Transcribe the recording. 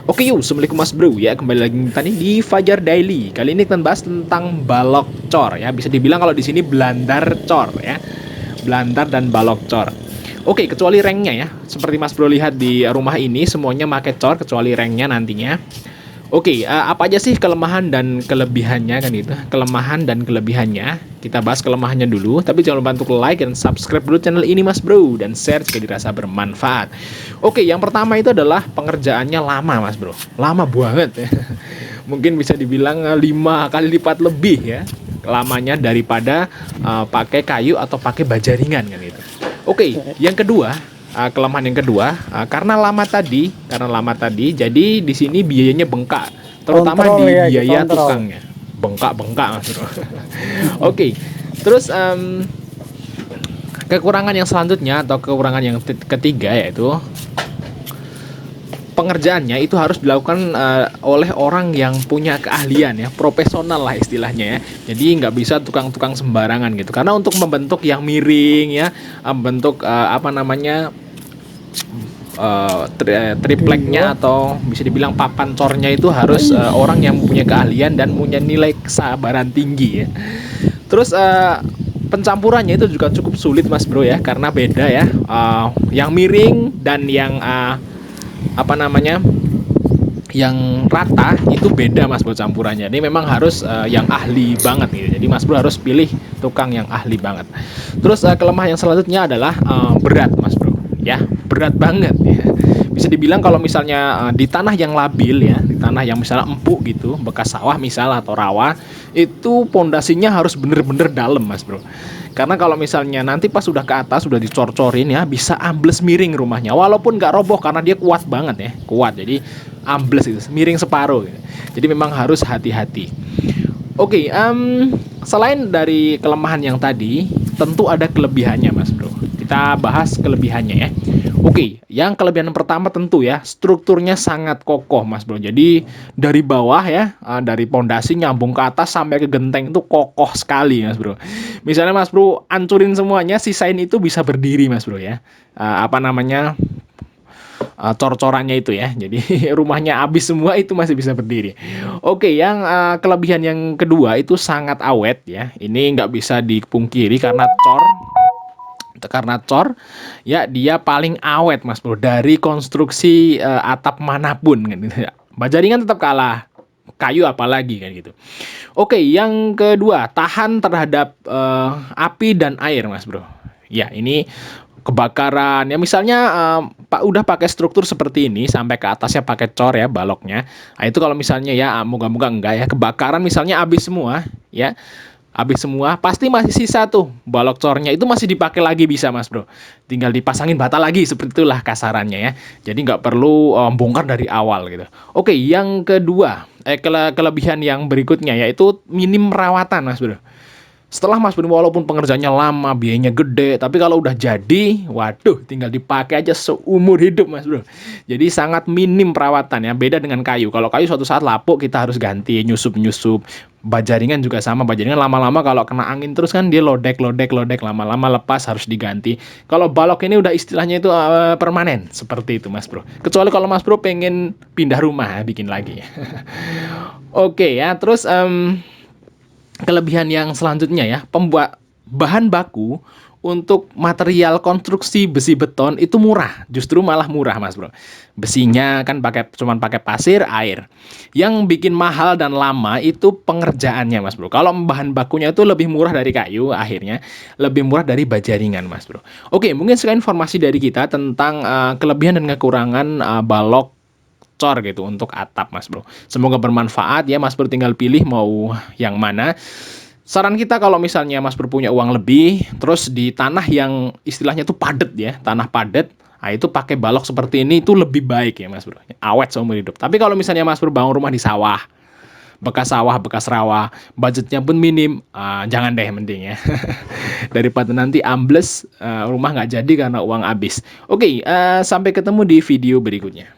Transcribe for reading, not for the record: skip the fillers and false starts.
Oke yuk, assalamualaikum mas bro ya, kembali lagi kita nih di Fajar Daily. Kali ini kita bahas tentang balok cor ya, bisa dibilang kalau di sini belandar cor ya, belandar dan balok cor. Oke, kecuali ranknya ya, seperti mas bro lihat di rumah ini semuanya pakai cor kecuali ranknya nantinya. Oke, apa aja sih kelemahan dan kelebihannya kan gitu? Kelemahan dan kelebihannya. Kita bahas kelemahannya dulu, tapi jangan lupa untuk like dan subscribe dulu channel ini Mas Bro dan share jika dirasa bermanfaat. Oke, yang pertama itu adalah pengerjaannya lama Mas Bro. Lama banget ya. Mungkin bisa dibilang 5 kali lipat lebih ya lamanya daripada pakai kayu atau pakai baja ringan kan gitu. Oke, yang kedua, kelemahan yang kedua, karena lama tadi, jadi di sini biayanya bengkak, terutama Kontrol di ya, biaya kontrol. tukangnya, bengkak mas bro. Oke, terus kekurangan yang selanjutnya atau kekurangan yang ketiga yaitu pengerjaannya itu harus dilakukan oleh orang yang punya keahlian ya, profesional lah istilahnya ya. Jadi nggak bisa tukang-tukang sembarangan gitu. Karena untuk membentuk yang miring ya, membentuk apa namanya tripleknya atau bisa dibilang papan cornya itu harus orang yang punya keahlian dan punya nilai kesabaran tinggi ya. Terus pencampurannya itu juga cukup sulit mas bro ya, karena beda ya, yang miring dan yang apa namanya yang rata itu beda mas bro campurannya. Ini memang harus yang ahli banget gitu. Jadi mas bro harus pilih tukang yang ahli banget. Terus kelemahan yang selanjutnya adalah berat mas bro ya, berat banget ya. Bisa dibilang kalau misalnya di tanah yang labil ya, di tanah yang misalnya empuk gitu, bekas sawah misal atau rawa, itu pondasinya harus bener-bener dalam mas bro. Karena kalau misalnya nanti pas sudah ke atas sudah dicor-corin ya, bisa ambles miring rumahnya. Walaupun nggak roboh karena dia kuat banget ya, kuat. Jadi ambles itu miring separuh gitu. Jadi memang harus hati-hati. Oke, selain dari kelemahan yang tadi, tentu ada kelebihannya mas bro. Kita bahas kelebihannya ya. Oke, yang kelebihan yang pertama tentu ya, strukturnya sangat kokoh mas bro. Jadi dari bawah ya, dari pondasi nyambung ke atas sampai ke genteng itu kokoh sekali mas bro. Misalnya mas bro ancurin semuanya, sisain itu bisa berdiri mas bro ya. Apa namanya, cor-corannya itu ya. Jadi rumahnya habis semua itu masih bisa berdiri. Oke, yang kelebihan yang kedua itu sangat awet ya. Ini nggak bisa dipungkiri karena cor ya, dia paling awet mas bro dari konstruksi atap manapun kan gitu ya. Baja ringan tetap kalah, kayu apalagi kan gitu. Oke, yang kedua tahan terhadap api dan air mas bro. Ya ini kebakaran ya, misalnya Pak udah pakai struktur seperti ini sampai ke atasnya pakai cor ya baloknya. Nah itu kalau misalnya ya moga-moga enggak ya kebakaran misalnya habis semua ya, habis semua pasti masih sisa tuh balok cornya, itu masih dipakai lagi bisa mas bro, tinggal dipasangin bata lagi, seperti itulah kasarannya ya. Jadi nggak perlu bongkar dari awal gitu. Oke, yang kedua kelebihan yang berikutnya yaitu minim perawatan mas bro. Setelah mas bro walaupun pengerjaannya lama, biayanya gede, tapi kalau udah jadi, waduh tinggal dipakai aja seumur hidup mas bro. Jadi sangat minim perawatan ya, beda dengan kayu. Kalau kayu suatu saat lapuk kita harus ganti, nyusup-nyusup. Baja ringan juga sama, baja ringan lama-lama kalau kena angin terus kan dia lodek, lama-lama lepas harus diganti. Kalau balok ini udah istilahnya itu permanen, seperti itu mas bro. Kecuali kalau mas bro pengen pindah rumah, bikin lagi. Oke ya, terus kelebihan yang selanjutnya ya, pembuat bahan baku untuk material konstruksi besi beton itu murah, justru malah murah mas bro. Besinya kan cuman pakai pasir, air. Yang bikin mahal dan lama itu pengerjaannya mas bro. Kalau bahan bakunya itu lebih murah dari kayu, akhirnya lebih murah dari baja ringan mas bro. Oke, mungkin sekian informasi dari kita tentang kelebihan dan kekurangan balok cor gitu untuk atap mas bro. Semoga bermanfaat ya mas bro, tinggal pilih mau yang mana. Saran kita kalau misalnya mas bro punya uang lebih, terus di tanah yang istilahnya tuh padat ya, tanah padat, nah itu pakai balok seperti ini itu lebih baik ya mas bro, awet seumur hidup. Tapi kalau misalnya mas bro bangun rumah di sawah, bekas rawa, budgetnya pun minim, jangan deh mending ya. Daripada nanti ambles, rumah nggak jadi karena uang habis. Oke, sampai ketemu di video berikutnya.